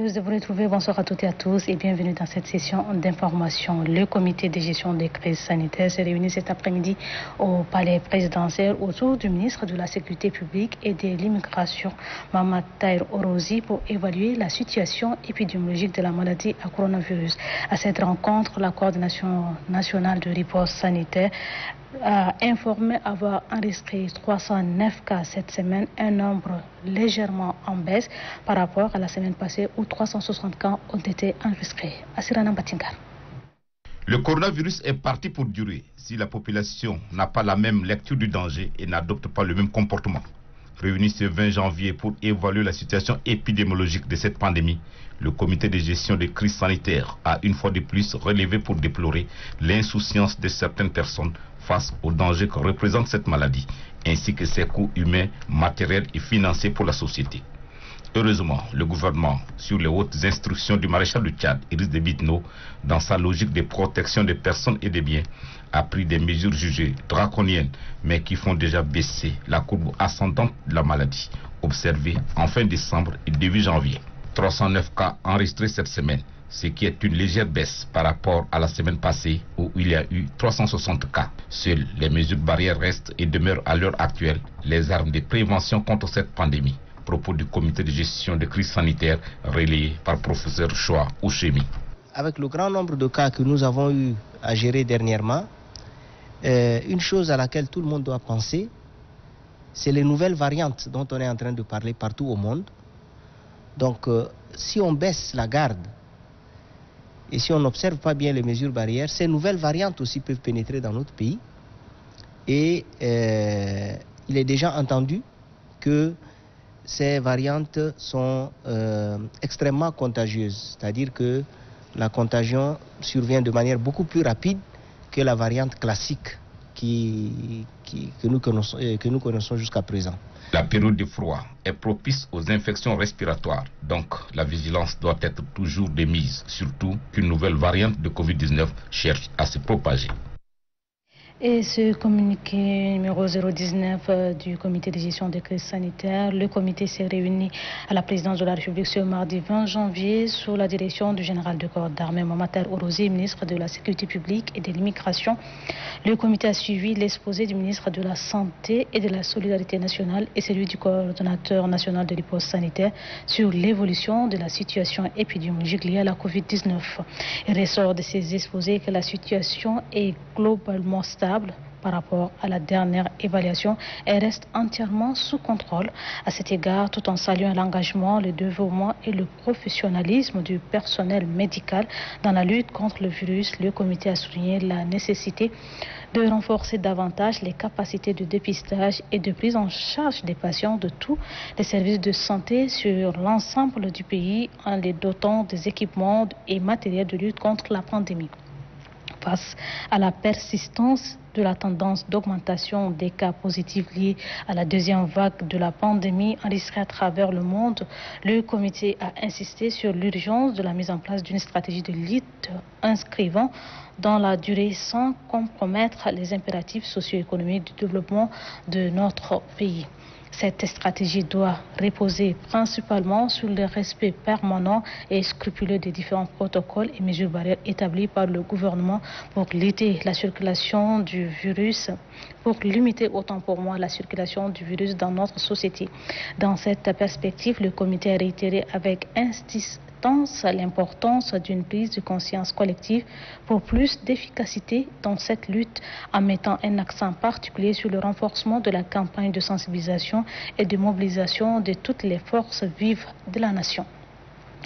heureuse de vous retrouver. Bonsoir à toutes et à tous et bienvenue dans cette session d'information. Le comité de gestion des crises sanitaires s'est réuni cet après-midi au palais présidentiel autour du ministre de la Sécurité publique et de l'immigration, Mohamed Tahir Orozi, pour évaluer la situation épidémiologique de la maladie à coronavirus. À cette rencontre, la coordination nationale de riposte sanitaire a informé avoir enregistré 309 cas cette semaine, un nombre légèrement en baisse par rapport à la semaine passée où 360 cas ont été enregistrés. Assirana Batingar. Le coronavirus est parti pour durer si la population n'a pas la même lecture du danger et n'adopte pas le même comportement. Réuni ce 20 janvier pour évaluer la situation épidémiologique de cette pandémie, le comité de gestion des crises sanitaires a une fois de plus relevé pour déplorer l'insouciance de certaines personnes face au danger que représente cette maladie, ainsi que ses coûts humains, matériels et financiers pour la société. Heureusement, le gouvernement, sur les hautes instructions du maréchal du Tchad, Idriss Déby Itno, dans sa logique de protection des personnes et des biens, a pris des mesures jugées draconiennes, mais qui font déjà baisser la courbe ascendante de la maladie, observée en fin décembre et début janvier. 309 cas enregistrés cette semaine, ce qui est une légère baisse par rapport à la semaine passée où il y a eu 360 cas. Seules les mesures barrières restent et demeurent à l'heure actuelle les armes de prévention contre cette pandémie. Propos du comité de gestion des crises sanitaires relayé par professeur Choa Ouchemi. Avec le grand nombre de cas que nous avons eu à gérer dernièrement, une chose à laquelle tout le monde doit penser, c'est les nouvelles variantes dont on est en train de parler partout au monde. Donc, si on baisse la garde et si on n'observe pas bien les mesures barrières, ces nouvelles variantes aussi peuvent pénétrer dans notre pays. Et il est déjà entendu que ces variantes sont extrêmement contagieuses, c'est-à-dire que la contagion survient de manière beaucoup plus rapide que la variante classique que nous connaissons jusqu'à présent. La période de froid est propice aux infections respiratoires, donc la vigilance doit être toujours de mise, surtout qu'une nouvelle variante de Covid-19 cherche à se propager. Et ce communiqué numéro 019 du comité de gestion des crises sanitaires, le comité s'est réuni à la présidence de la République ce mardi 20 janvier sous la direction du général de corps d'armée Mohamed Tahir Orozi, ministre de la Sécurité publique et de l'immigration. Le comité a suivi l'exposé du ministre de la Santé et de la Solidarité nationale et celui du coordonnateur national de riposte sanitaire sur l'évolution de la situation épidémiologique liée à la Covid-19. Il ressort de ces exposés que la situation est globalement stable par rapport à la dernière évaluation et reste entièrement sous contrôle. À cet égard, tout en saluant l'engagement, le dévouement et le professionnalisme du personnel médical dans la lutte contre le virus, le comité a souligné la nécessité de renforcer davantage les capacités de dépistage et de prise en charge des patients de tous les services de santé sur l'ensemble du pays en les dotant des équipements et matériels de lutte contre la pandémie. Face à la persistance de la tendance d'augmentation des cas positifs liés à la deuxième vague de la pandémie enregistrée à travers le monde, le comité a insisté sur l'urgence de la mise en place d'une stratégie de lutte inscrivant dans la durée sans compromettre les impératifs socio-économiques du développement de notre pays. Cette stratégie doit reposer principalement sur le respect permanent et scrupuleux des différents protocoles et mesures barrières établis par le gouvernement pour limiter la circulation du virus, la circulation du virus dans notre société. Dans cette perspective, le comité a réitéré avec insistance l'importance d'une prise de conscience collective pour plus d'efficacité dans cette lutte en mettant un accent particulier sur le renforcement de la campagne de sensibilisation et de mobilisation de toutes les forces vives de la nation.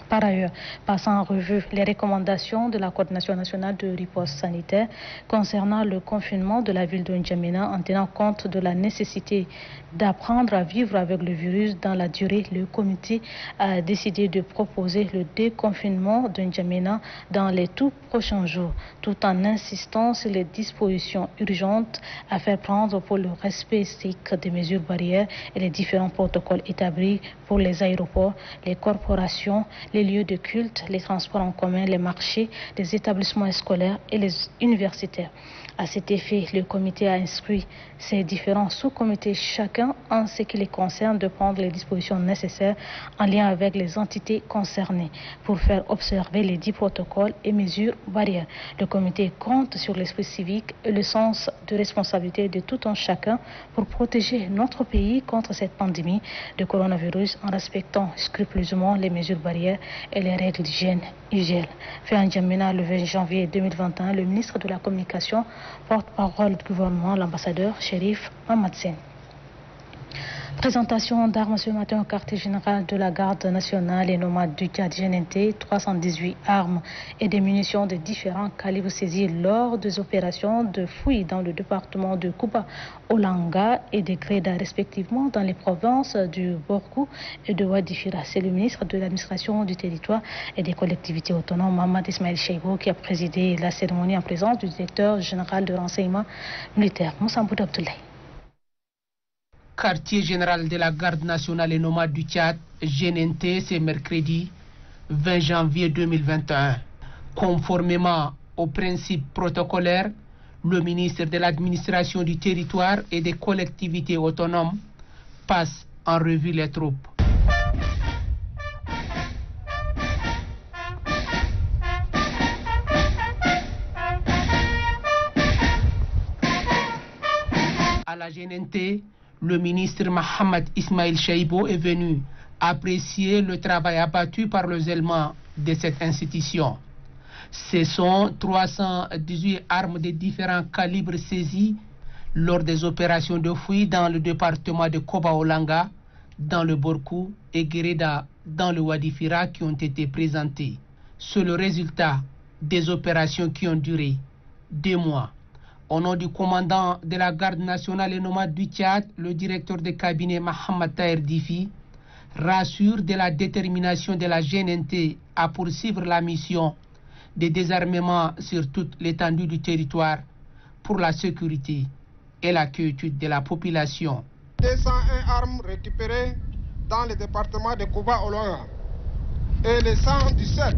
Par ailleurs, passant en revue les recommandations de la coordination nationale de riposte sanitaire concernant le confinement de la ville de N'Djamena en tenant compte de la nécessité d'apprendre à vivre avec le virus dans la durée, le comité a décidé de proposer le déconfinement de N'Djamena dans les tout prochains jours, tout en insistant sur les dispositions urgentes à faire prendre pour le respect strict des mesures barrières et les différents protocoles établis pour les aéroports, les corporations, les lieux de culte, les transports en commun, les marchés, les établissements scolaires et les universitaires. À cet effet, le comité a instruit ces différents sous-comités, chacun en ce qui les concerne, de prendre les dispositions nécessaires en lien avec les entités concernées pour faire observer les 10 protocoles et mesures barrières. Le comité compte sur l'esprit civique et le sens de responsabilité de tout un chacun pour protéger notre pays contre cette pandémie de coronavirus en respectant scrupuleusement les mesures barrières et les règles d'hygiène usuelles. Fait en Djamena le 20 janvier 2021, le ministre de la Communication, porte-parole du gouvernement, l'ambassadeur Chérif Mamadsen. Présentation d'armes ce matin au quartier général de la garde nationale et nomade du Tchad GNT. 318 armes et des munitions de différents calibres saisies lors des opérations de fouilles dans le département de Kouba, Olanga et de Greda respectivement dans les provinces du Borkou et de Wadifira. C'est le ministre de l'administration du territoire et des collectivités autonomes, Mohamed Ismail Cheibo, qui a présidé la cérémonie en présence du directeur général de renseignement militaire, Moussa Boud Abdoulaye. Quartier général de la garde nationale et nomade du Tchad, GNT, c'est mercredi 20 janvier 2021. Conformément aux principes protocolaires, le ministre de l'administration du territoire et des collectivités autonomes passe en revue les troupes. À la GNT, le ministre Mohamed Ismail Cheibo est venu apprécier le travail abattu par le zèlement de cette institution. Ce sont 318 armes de différents calibres saisies lors des opérations de fouilles dans le département de Koba-Olanga, dans le Borkou et Greda, dans le Wadifira, qui ont été présentées. C'est le résultat des opérations qui ont duré 2 mois. Au nom du commandant de la garde nationale et nomade du Tchad, le directeur de cabinet Mohamed Taher Difi rassure de la détermination de la GNT à poursuivre la mission de désarmement sur toute l'étendue du territoire pour la sécurité et la quiétude de la population. 201 armes récupérées dans le département de Kouba-Olanga et les 117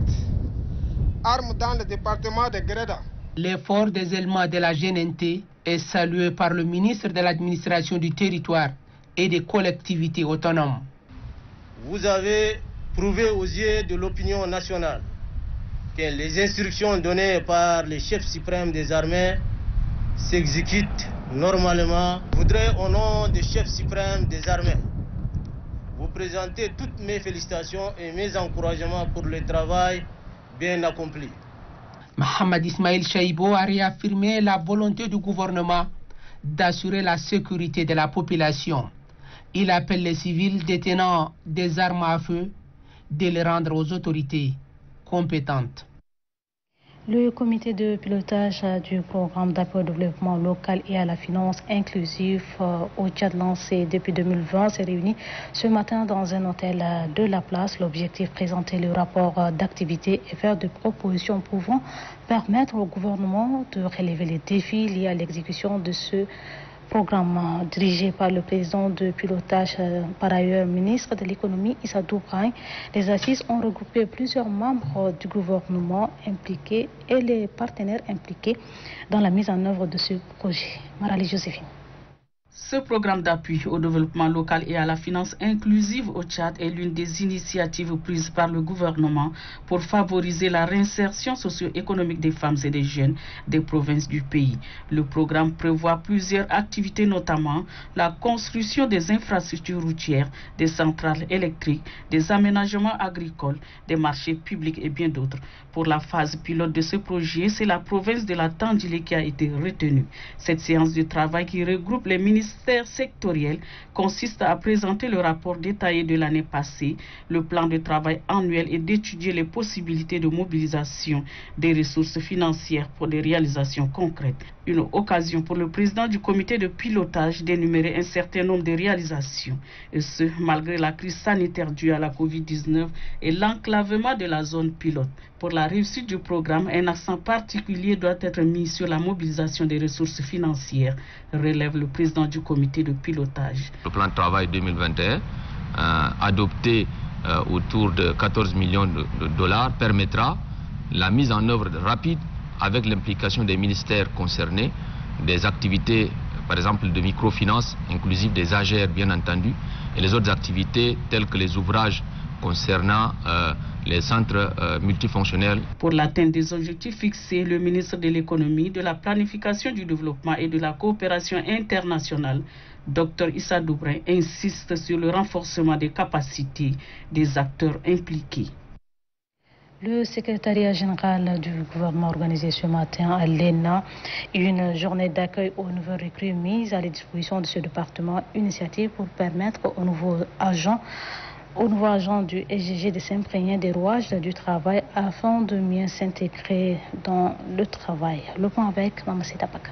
armes dans le département de Greda. L'effort des éléments de la GNT est salué par le ministre de l'administration du territoire et des collectivités autonomes. Vous avez prouvé aux yeux de l'opinion nationale que les instructions données par les chefs suprêmes des armées s'exécutent normalement. Je voudrais, au nom des chefs suprêmes des armées, vous présenter toutes mes félicitations et mes encouragements pour le travail bien accompli. Mohamed Ismail Cheibo a réaffirmé la volonté du gouvernement d'assurer la sécurité de la population. Il appelle les civils détenant des armes à feu de les rendre aux autorités compétentes. Le comité de pilotage du programme d'appui au développement local et à la finance inclusive au Tchad lancé depuis 2020 s'est réuni ce matin dans un hôtel de la place. L'objectif, présenter le rapport d'activité et faire des propositions pouvant permettre au gouvernement de relever les défis liés à l'exécution de ce programme dirigé par le président de pilotage, par ailleurs ministre de l'économie Issa Doubragne. Les assises ont regroupé plusieurs membres du gouvernement impliqués et les partenaires impliqués dans la mise en œuvre de ce projet. Marali Joséphine. Ce programme d'appui au développement local et à la finance inclusive au Tchad est l'une des initiatives prises par le gouvernement pour favoriser la réinsertion socio-économique des femmes et des jeunes des provinces du pays. Le programme prévoit plusieurs activités, notamment la construction des infrastructures routières, des centrales électriques, des aménagements agricoles, des marchés publics et bien d'autres. Pour la phase pilote de ce projet, c'est la province de la Tandilé qui a été retenue. Cette séance de travail qui regroupe les ministères sectoriels consiste à présenter le rapport détaillé de l'année passée, le plan de travail annuel et d'étudier les possibilités de mobilisation des ressources financières pour des réalisations concrètes. Une occasion pour le président du comité de pilotage d'énumérer un certain nombre de réalisations, et ce, malgré la crise sanitaire due à la Covid-19 et l'enclavement de la zone pilote. Pour la réussite du programme, un accent particulier doit être mis sur la mobilisation des ressources financières, relève le président du comité de pilotage. Le plan de travail 2021, adopté autour de 14 millions de dollars, permettra la mise en œuvre rapide avec l'implication des ministères concernés, des activités par exemple de microfinance, inclusive des AGR bien entendu, et les autres activités telles que les ouvrages concernant les centres multifonctionnels. Pour l'atteinte des objectifs fixés, le ministre de l'économie, de la planification du développement et de la coopération internationale, Dr Issa Doubrin, insiste sur le renforcement des capacités des acteurs impliqués. Le secrétariat général du gouvernement a organisé ce matin à l'ENA une journée d'accueil aux nouveaux recrues mise à la disposition de ce département, initiative pour permettre aux nouveaux agents du SGG de s'imprégner des rouages du travail afin de mieux s'intégrer dans le travail. Le point avec Mamasita Paka.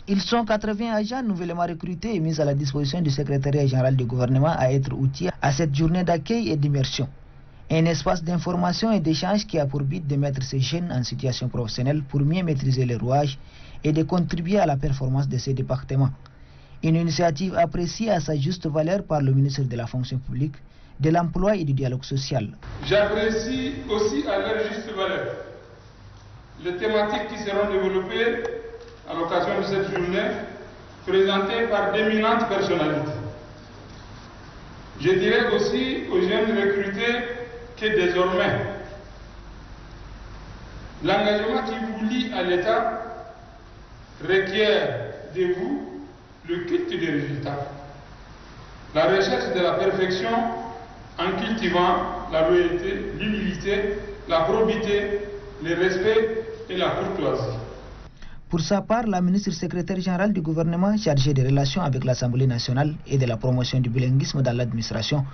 Ils sont 80 agents nouvellement recrutés et mis à la disposition du secrétariat général du gouvernement à être outillés à cette journée d'accueil et d'immersion. Un espace d'information et d'échange qui a pour but de mettre ces jeunes en situation professionnelle pour mieux maîtriser les rouages et de contribuer à la performance de ces départements. Une initiative appréciée à sa juste valeur par le ministre de la fonction publique, de l'emploi et du dialogue social. J'apprécie aussi à leur juste valeur les thématiques qui seront développées à l'occasion de cette journée, présentées par d'éminentes personnalités. Je dirais aussi aux jeunes recrutés que désormais, l'engagement qui vous lie à l'État requiert de vous le culte des résultats, la recherche de la perfection en cultivant la loyauté, l'humilité, la probité, le respect et la courtoisie. Pour sa part, la ministre secrétaire générale du gouvernement chargée des relations avec l'Assemblée nationale et de la promotion du bilinguisme dans l'administration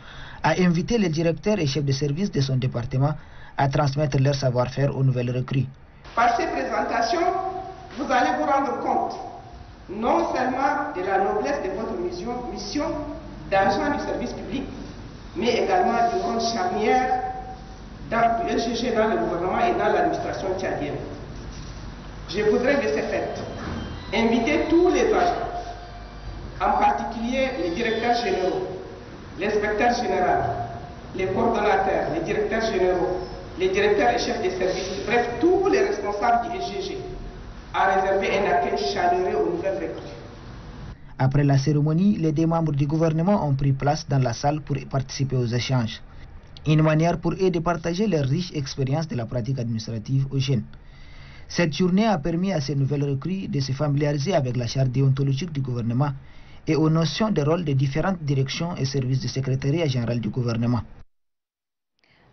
a invité les directeurs et chefs de service de son département à transmettre leur savoir-faire aux nouvelles recrues. Par ces présentations, vous allez vous rendre compte non seulement de la noblesse de votre mission d'agent du service public, mais également du rôle charnière du SGG dans le gouvernement et dans l'administration tchadienne. Je voudrais de ce fait inviter tous les agents, en particulier les directeurs généraux, l'inspecteur général, les coordonnateurs, les directeurs généraux, les directeurs et chefs de service, bref, tous les responsables du SGG, à réserver un accueil chaleureux aux nouvelles recrues. Après la cérémonie, les deux membres du gouvernement ont pris place dans la salle pour participer aux échanges. Une manière pour eux de partager leur riche expérience de la pratique administrative aux jeunes. Cette journée a permis à ces nouvelles recrues de se familiariser avec la charte déontologique du gouvernement et aux notions de rôle des différentes directions et services du secrétariat général du gouvernement.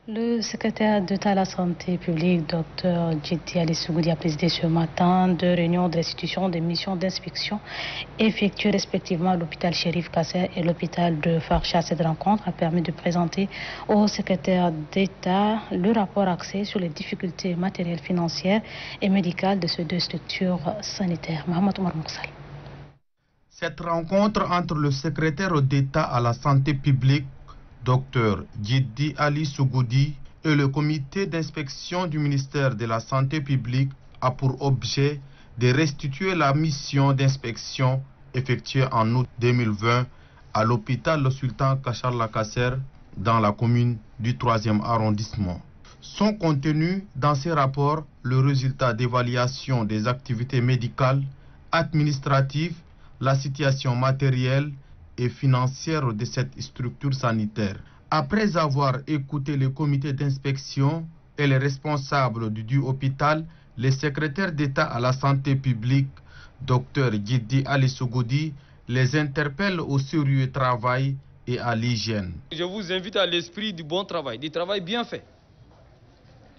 Le secrétaire d'État à la santé publique, Dr Djiddi Ali Sougoudi, a présidé ce matin deux réunions de restitution des missions d'inspection effectuées respectivement à l'hôpital Chérif Kasser et l'hôpital de Farcha. Cette rencontre a permis de présenter au secrétaire d'État le rapport axé sur les difficultés matérielles, financières et médicales de ces deux structures sanitaires. Mohamed Omar Moussal. Cette rencontre entre le secrétaire d'État à la santé publique, Dr Djiddi Ali Sougoudi, et le comité d'inspection du ministère de la Santé publique a pour objet de restituer la mission d'inspection effectuée en août 2020 à l'hôpital Le Sultan Kachar Kasser dans la commune du 3e arrondissement. Sont contenus dans ces rapports le résultat d'évaluation des activités médicales, administratives, la situation matérielle et financière de cette structure sanitaire. Après avoir écouté le comité d'inspection et les responsables du hôpital, le secrétaire d'État à la santé publique, Dr Djiddi Ali Sougoudi, les interpelle au sérieux travail et à l'hygiène. Je vous invite à l'esprit du bon travail, du travail bien fait.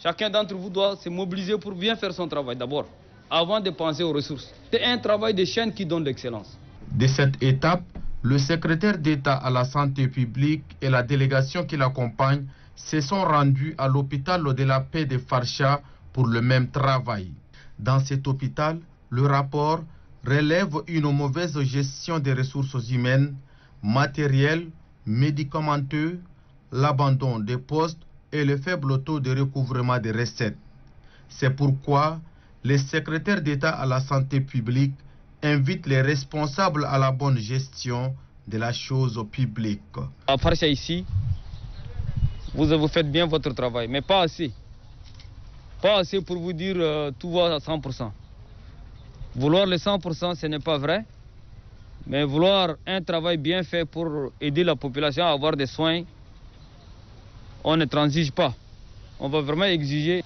Chacun d'entre vous doit se mobiliser pour bien faire son travail d'abord, avant de penser aux ressources. C'est un travail de chaîne qui donne l'excellence. De cette étape, le secrétaire d'État à la santé publique et la délégation qui l'accompagne se sont rendus à l'hôpital de la paix de Farcha pour le même travail. Dans cet hôpital, le rapport relève une mauvaise gestion des ressources humaines, matérielles, médicamenteuses, l'abandon des postes et le faible taux de recouvrement des recettes. C'est pourquoi le secrétaire d'État à la santé publique invite les responsables à la bonne gestion de la chose publique. À Farcha ici, vous faites bien votre travail, mais pas assez. Pas assez pour vous dire tout va à 100%. Vouloir les 100%, ce n'est pas vrai. Mais vouloir un travail bien fait pour aider la population à avoir des soins, on ne transige pas. On va vraiment exiger.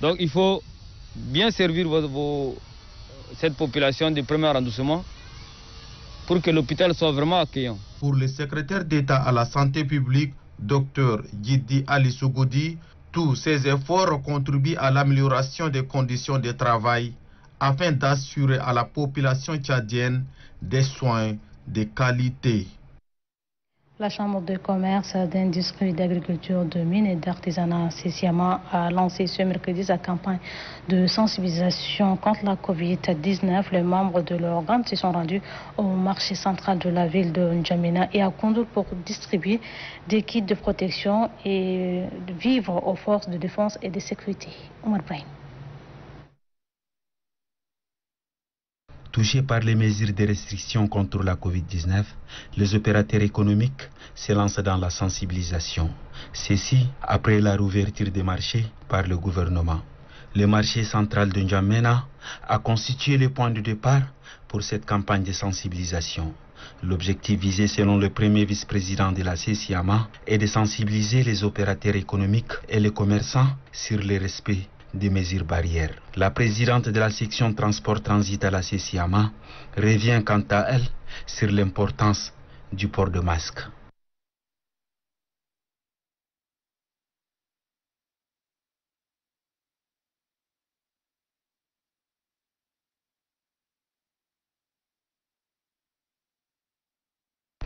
Donc il faut bien servir cette population du premier arrondissement pour que l'hôpital soit vraiment accueillant. Pour le secrétaire d'État à la santé publique, Dr Djiddi Ali Sougoudi, tous ces efforts contribuent à l'amélioration des conditions de travail afin d'assurer à la population tchadienne des soins de qualité. La Chambre de commerce, d'industrie, d'agriculture, de mines et d'artisanat CCAMA a lancé ce mercredi sa campagne de sensibilisation contre la Covid-19. Les membres de l'organe se sont rendus au marché central de la ville de N'Djamena et à Koundoul pour distribuer des kits de protection et vivre aux forces de défense et de sécurité. Omar Brahim. Touchés par les mesures de restriction contre la Covid-19, les opérateurs économiques se lancent dans la sensibilisation. Ceci après la réouverture des marchés par le gouvernement. Le marché central de N'Djamena a constitué le point de départ pour cette campagne de sensibilisation. L'objectif visé selon le premier vice-président de la CCAMA est de sensibiliser les opérateurs économiques et les commerçants sur le respect des mesures barrières. La présidente de la section transport-transit à la CCAMA revient quant à elle sur l'importance du port de masque.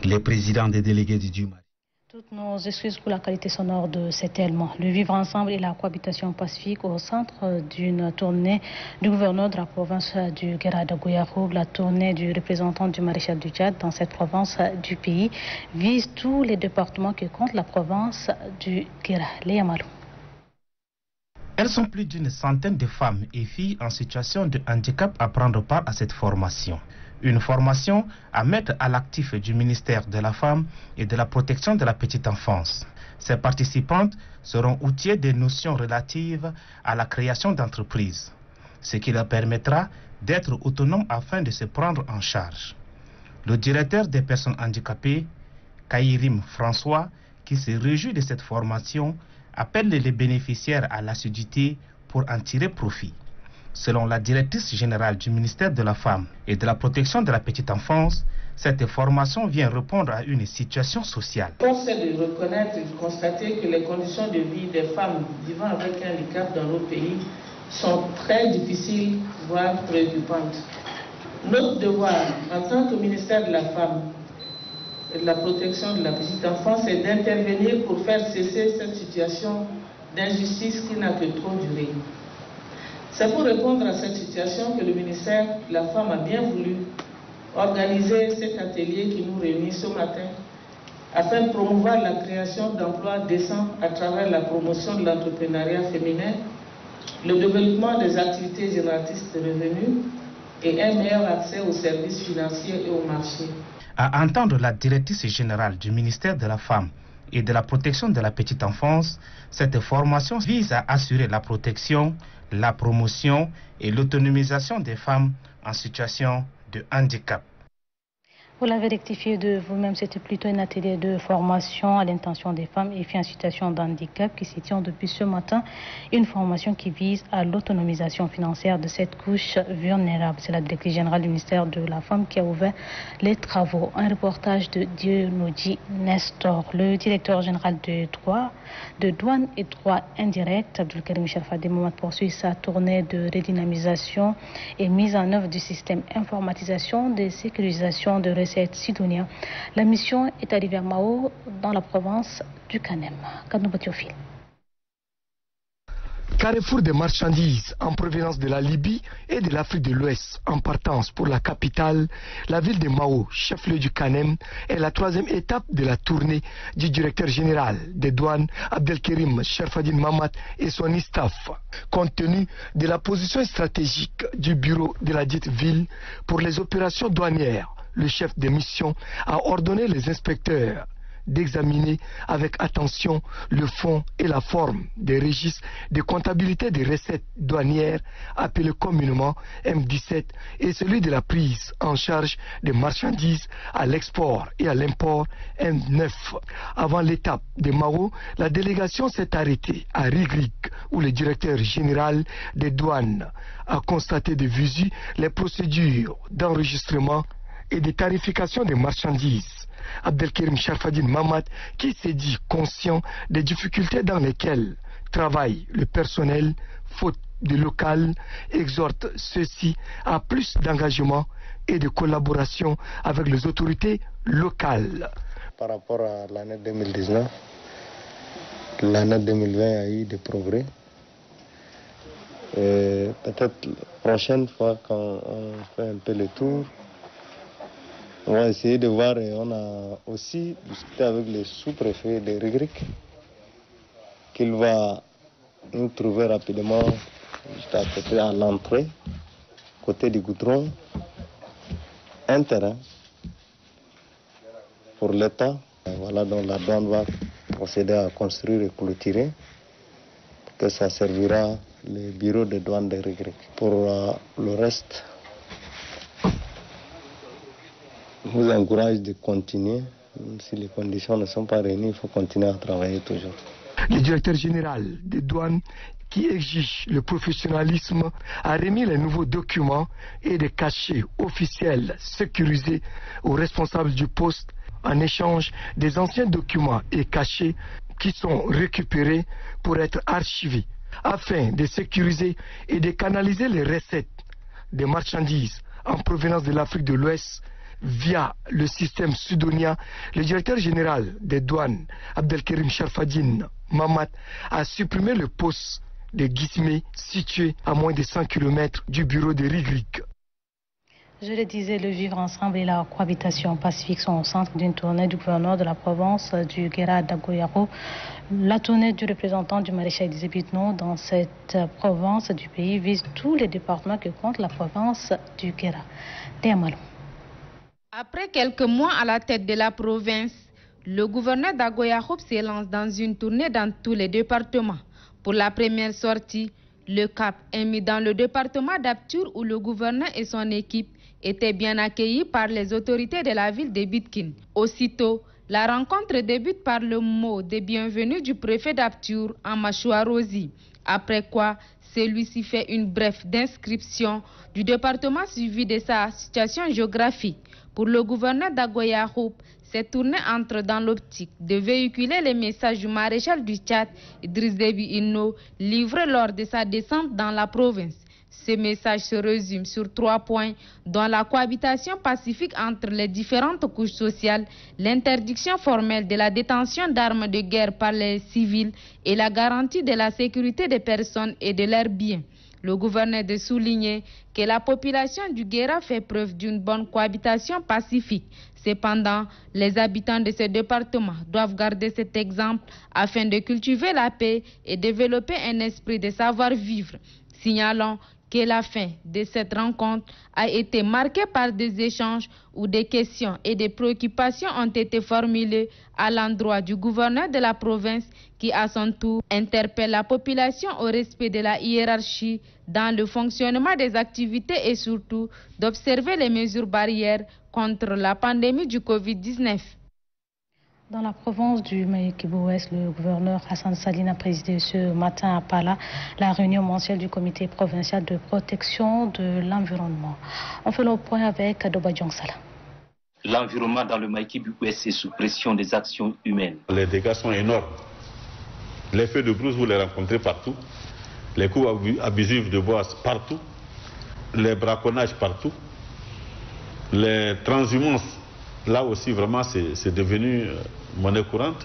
Les présidents des délégués du Duma. Toutes nos excuses pour la qualité sonore de cet élément. Le vivre ensemble et la cohabitation pacifique au centre d'une tournée du gouverneur de la province du Guéra de Gouyaroub, la tournée du représentant du maréchal du Tchad dans cette province du pays, vise tous les départements qui comptent la province du Guéra. Léa Malou. Elles sont plus d'une centaine de femmes et filles en situation de handicap à prendre part à cette formation. Une formation à mettre à l'actif du ministère de la Femme et de la Protection de la Petite Enfance. Ces participantes seront outillées des notions relatives à la création d'entreprises, ce qui leur permettra d'être autonomes afin de se prendre en charge. Le directeur des personnes handicapées, Kaïrim François, qui se réjouit de cette formation, appelle les bénéficiaires à l'assiduité pour en tirer profit. Selon la directrice générale du ministère de la Femme et de la Protection de la Petite Enfance, cette formation vient répondre à une situation sociale. Force est de reconnaître et de constater que les conditions de vie des femmes vivant avec un handicap dans nos pays sont très difficiles, voire préoccupantes. Notre devoir, en tant que ministère de la Femme et de la Protection de la Petite Enfance, est d'intervenir pour faire cesser cette situation d'injustice qui n'a que trop duré. C'est pour répondre à cette situation que le ministère de la Femme a bien voulu organiser cet atelier qui nous réunit ce matin afin de promouvoir la création d'emplois décents à travers la promotion de l'entrepreneuriat féminin, le développement des activités génératrices de revenus et un meilleur accès aux services financiers et aux marchés. À entendre la directrice générale du ministère de la Femme et de la Protection de la Petite Enfance, cette formation vise à assurer la protection, la promotion et l'autonomisation des femmes en situation de handicap. Vous l'avez rectifié de vous-même, c'était plutôt un atelier de formation à l'intention des femmes et filles en situation de handicap qui s'y tient depuis ce matin. Une formation qui vise à l'autonomisation financière de cette couche vulnérable. C'est la directrice générale du ministère de la Femme qui a ouvert les travaux. Un reportage de Dieunodji Nestor, le directeur général de douane et droits indirects, Abdelkarim Sharfadé Mohamed, poursuit sa tournée de redynamisation et mise en œuvre du système informatisation de sécurisation de recettes Sidonia. La mission est arrivée à Mao, dans la province du Kanem. Kadnobatiofil. Carrefour des marchandises en provenance de la Libye et de l'Afrique de l'Ouest en partance pour la capitale, la ville de Mao, chef-lieu du Kanem, est la troisième étape de la tournée du directeur général des douanes Abdelkarim Sharfadine Mamat et son staff. Compte tenu de la position stratégique du bureau de la dite ville pour les opérations douanières, le chef de mission a ordonné les inspecteurs d'examiner avec attention le fond et la forme des registres de comptabilité des recettes douanières appelés communément M17 et celui de la prise en charge des marchandises à l'export et à l'import M9. Avant l'étape de Mao, la délégation s'est arrêtée à Rigrig où le directeur général des douanes a constaté de visu les procédures d'enregistrement et de tarification des marchandises. Abdelkerim Sharfadine Mamad, qui s'est dit conscient des difficultés dans lesquelles travaille le personnel, faute de local, exhorte ceux-ci à plus d'engagement et de collaboration avec les autorités locales. Par rapport à l'année 2019, l'année 2020 a eu des progrès. Peut-être la prochaine fois quand on fait un peu le tour, on va essayer de voir et on a aussi discuté avec le sous-préfet de Rigrig qu'il va nous trouver rapidement juste à côté à l'entrée, côté du goudron, un terrain pour l'État. Voilà, donc la douane va procéder à construire et clôturer, que ça servira le bureau de douane de Rigrig. Pour le reste, je vous encourage de continuer. Même si les conditions ne sont pas réunies, il faut continuer à travailler toujours. Le directeur général des douanes, qui exige le professionnalisme, a remis les nouveaux documents et des cachets officiels sécurisés aux responsables du poste en échange des anciens documents et cachets qui sont récupérés pour être archivés afin de sécuriser et de canaliser les recettes des marchandises en provenance de l'Afrique de l'Ouest via le système sudonien. Le directeur général des douanes, Abdelkerim Sharfadine Mamad, a supprimé le poste de Guismé situé à moins de 100 km du bureau de Rigrig. Je le disais, le vivre ensemble et la cohabitation pacifique sont au centre d'une tournée du gouverneur de la province du Guéra d'Agoyaro. La tournée du représentant du maréchal des Bitno dans cette province du pays vise tous les départements que compte la province du Guéra. Théamalo. Après quelques mois à la tête de la province, le gouverneur d'Agoyaro se lance dans une tournée dans tous les départements. Pour la première sortie, le cap est mis dans le département d'Aptur où le gouverneur et son équipe étaient bien accueillis par les autorités de la ville de Bitkin. Aussitôt, la rencontre débute par le mot de bienvenue du préfet d'Aptur en Machouarosi. Après quoi, celui-ci fait une brève d'inscription du département suivi de sa situation géographique. Pour le gouverneur d'Agoyaro, cette tournée entre dans l'optique de véhiculer les messages du maréchal du Tchad, Idriss Déby Itno, livré lors de sa descente dans la province. Ce message se résume sur 3 points, dont la cohabitation pacifique entre les différentes couches sociales, l'interdiction formelle de la détention d'armes de guerre par les civils et la garantie de la sécurité des personnes et de leurs biens. Le gouverneur de souligner que la population du Guéra fait preuve d'une bonne cohabitation pacifique. Cependant, les habitants de ce département doivent garder cet exemple afin de cultiver la paix et développer un esprit de savoir-vivre. Signalons que la fin de cette rencontre a été marquée par des échanges où des questions et des préoccupations ont été formulées à l'endroit du gouverneur de la province qui, à son tour, interpelle la population au respect de la hiérarchie dans le fonctionnement des activités et surtout d'observer les mesures barrières contre la pandémie du Covid-19. Dans la province du Maïkibou-Ouest, le gouverneur Hassan Saline a présidé ce matin à Pala la réunion mensuelle du comité provincial de protection de l'environnement. On fait le point avec Adoba Djongsala. L'environnement dans le Maïkibou-Ouest est sous pression des actions humaines. Les dégâts sont énormes. Les feux de brousse, vous les rencontrez partout. Les coups abusifs de bois partout. Les braconnages partout. Les transhumances, là aussi vraiment c'est devenu monnaie courante.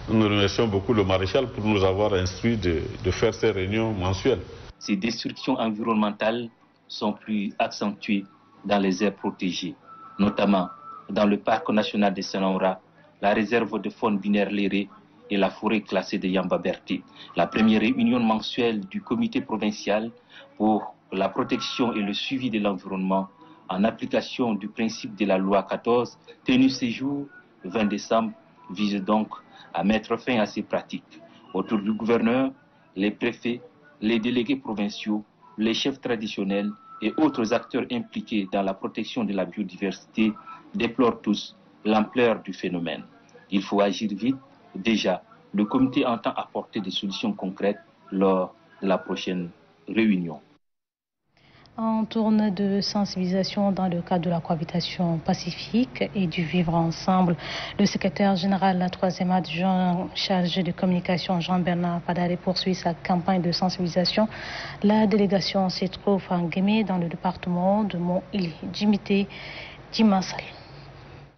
Nous remercions beaucoup le maréchal pour nous avoir instruit de faire ces réunions mensuelles. Ces destructions environnementales sont plus accentuées dans les aires protégées, notamment dans le parc national de Sanaura, la réserve de faune binaire Léré et la forêt classée de Yamba Berté. La première réunion mensuelle du comité provincial pour la protection et le suivi de l'environnement en application du principe de la loi 14, tenue ce jour, 20 décembre, vise donc à mettre fin à ces pratiques. Autour du gouverneur, les préfets, les délégués provinciaux, les chefs traditionnels et autres acteurs impliqués dans la protection de la biodiversité déplorent tous l'ampleur du phénomène. Il faut agir vite. Déjà, le comité entend apporter des solutions concrètes lors de la prochaine réunion. En tournée de sensibilisation dans le cadre de la cohabitation pacifique et du vivre ensemble, le secrétaire général, la 3e adjoint chargé de communication, Jean-Bernard Padare, poursuit sa campagne de sensibilisation. La délégation se trouve en Guémé, dans le département de Mont-Ili. Jimité Dimassal.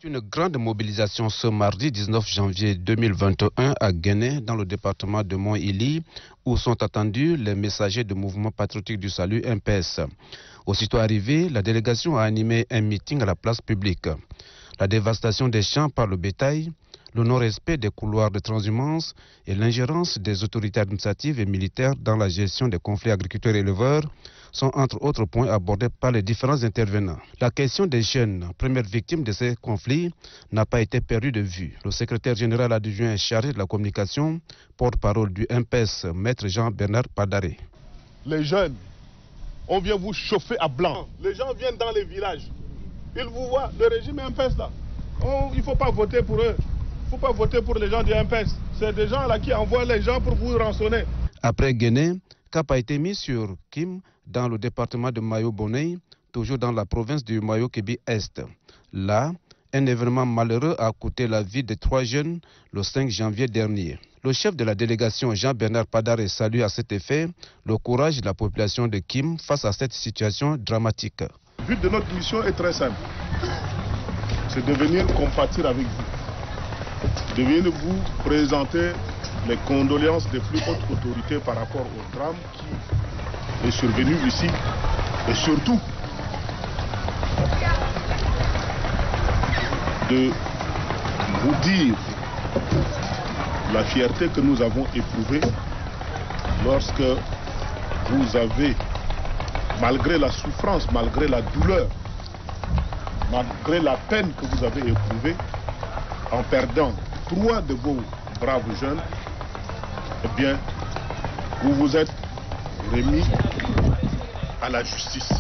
Une grande mobilisation ce mardi 19 janvier 2021 à Guéné, dans le département de Mont-Ili, où sont attendus les messagers du mouvement patriotique du salut MPS. Aussitôt arrivé, la délégation a animé un meeting à la place publique. La dévastation des champs par le bétail, le non-respect des couloirs de transhumance et l'ingérence des autorités administratives et militaires dans la gestion des conflits agriculteurs-éleveurs sont entre autres points abordés par les différents intervenants. La question des jeunes, premières victimes de ces conflits, n'a pas été perdue de vue. Le secrétaire général adjoint chargé de la communication, porte-parole du MPS, maître Jean-Bernard Padare. Les jeunes, on vient vous chauffer à blanc. Les gens viennent dans les villages. Ils vous voient, le régime MPS là. Il ne faut pas voter pour eux. Il ne faut pas voter pour les gens du MPS. C'est des gens là qui envoient les gens pour vous rançonner. Après Guinée, cap a été mis sur Kim, dans le département de Mayo-Bonei, toujours dans la province du Mayo-Kébi-Est. Là, un événement malheureux a coûté la vie de 3 jeunes le 5 janvier dernier. Le chef de la délégation, Jean-Bernard Padare, salue à cet effet le courage de la population de Kim face à cette situation dramatique. Le but de notre mission est très simple. C'est de venir compatir avec vous. De venir vous présenter les condoléances des plus hautes autorités par rapport au drame qui est survenu ici. Et surtout, de vous dire la fierté que nous avons éprouvée lorsque vous avez, malgré la souffrance, malgré la douleur, malgré la peine que vous avez éprouvée, en perdant 3 de vos braves jeunes, eh bien, vous vous êtes remis à la justice.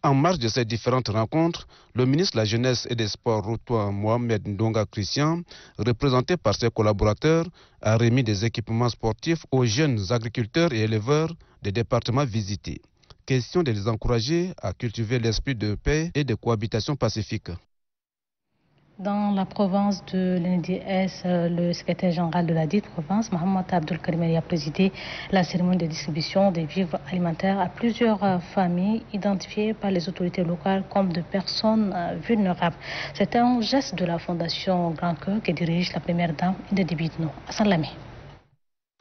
En marge de ces différentes rencontres, le ministre de la Jeunesse et des Sports, Routoua Mohamed Ndonga Christian, représenté par ses collaborateurs, a remis des équipements sportifs aux jeunes agriculteurs et éleveurs des départements visités. Question de les encourager à cultiver l'esprit de paix et de cohabitation pacifique. Dans la province de l'NDS, le secrétaire général de la dite province, Mohamed Abdul Karimeri, a présidé la cérémonie de distribution des vivres alimentaires à plusieurs familles identifiées par les autorités locales comme de personnes vulnérables. C'est un geste de la Fondation Grand Cœur que dirige la première dame de Dibitno, Hassan Lamy.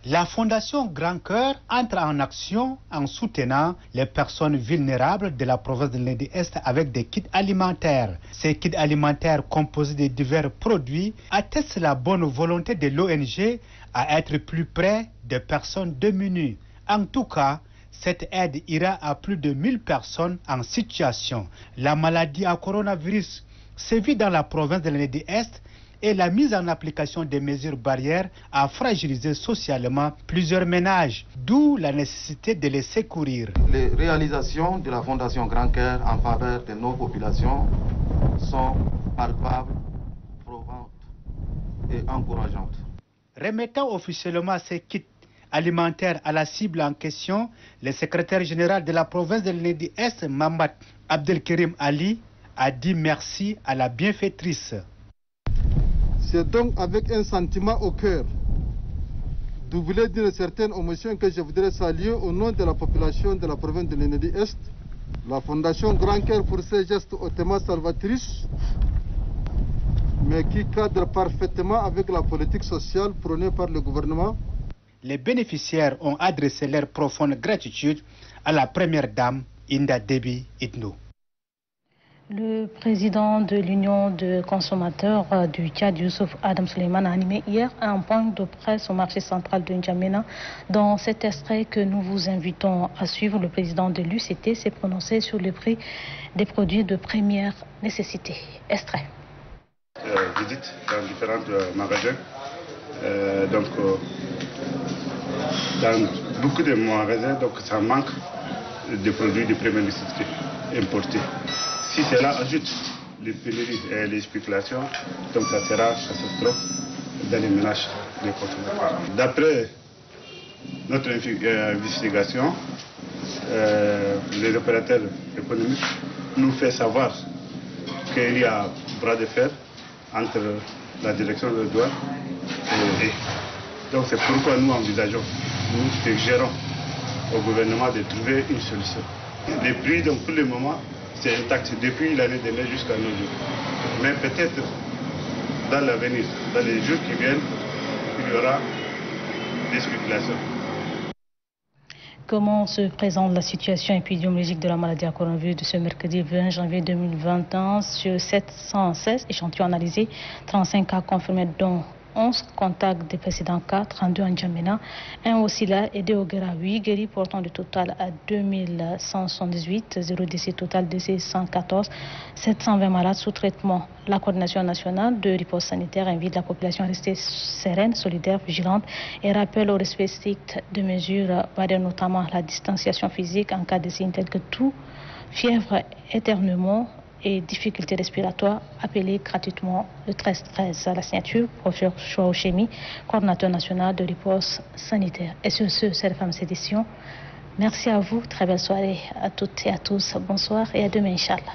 La Fondation Grand Cœur entre en action en soutenant les personnes vulnérables de la province de l'Inde-Est avec des kits alimentaires. Ces kits alimentaires composés de divers produits attestent la bonne volonté de l'ONG à être plus près des personnes démunies. En tout cas, cette aide ira à plus de 1000 personnes en situation. La maladie à coronavirus sévit dans la province de l'Inde-Est et la mise en application des mesures barrières a fragilisé socialement plusieurs ménages, d'où la nécessité de les secourir. Les réalisations de la Fondation Grand Cœur en faveur de nos populations sont palpables, provantes et encourageantes. Remettant officiellement ces kits alimentaires à la cible en question, le secrétaire général de la province de l'Inde-Est, Mamad Abdelkerim Ali, a dit merci à la bienfaitrice. C'est donc avec un sentiment au cœur, doublé d'une certaine émotion, que je voudrais saluer au nom de la population de la province de l'Inde-Est, la Fondation Grand Cœur pour ses gestes hautement salvatrices, mais qui cadre parfaitement avec la politique sociale prônée par le gouvernement. Les bénéficiaires ont adressé leur profonde gratitude à la première dame, Inda Debi Itno. Le président de l'Union de consommateurs du Tchad, Youssouf Adam Suleiman, a animé hier un point de presse au marché central de N'Djamena. Dans cet extrait que nous vous invitons à suivre, le président de l'UCT s'est prononcé sur le prix des produits de première nécessité. Extrait. Visite dans différents magasins Dans beaucoup de magasins, donc ça manque de produits de première nécessité importés. Si cela ajoute les pénuries et les spéculations, donc ça sera catastrophe dans les ménages des consommateurs. D'après notre investigation, les opérateurs économiques nous font savoir qu'il y a bras de fer entre la direction de douane et donc c'est pourquoi nous envisageons, nous suggérons au gouvernement de trouver une solution. Les prix, donc pour le moment, c'est intact depuis l'année dernière jusqu'à nos jours. Mais peut-être dans l'avenir, dans les jours qui viennent, il y aura des spéculations. Comment se présente la situation épidémiologique de la maladie à coronavirus de ce mercredi 20 janvier 2021 sur 716 échantillons analysés, 35 cas confirmés dont 11 contacts des précédents cas, 32 en Djamena, 1 au Sila et 2 au Guéra, 8 guéris portant le total à 2178, 0 décès total, décès 114, 720 malades sous traitement. La coordination nationale de riposte sanitaire invite la population à rester sereine, solidaire, vigilante et rappelle au respect strict de mesures barrières, notamment la distanciation physique en cas de signes tels que toux, fièvre, éternuement et difficultés respiratoires, appelez gratuitement le 1313 à la signature, professeur Chouaouchemi, coordinateur national de riposte sanitaire. Et sur ce, c'est la fin de cette édition. Merci à vous, très belle soirée à toutes et à tous. Bonsoir et à demain, Inch'Allah.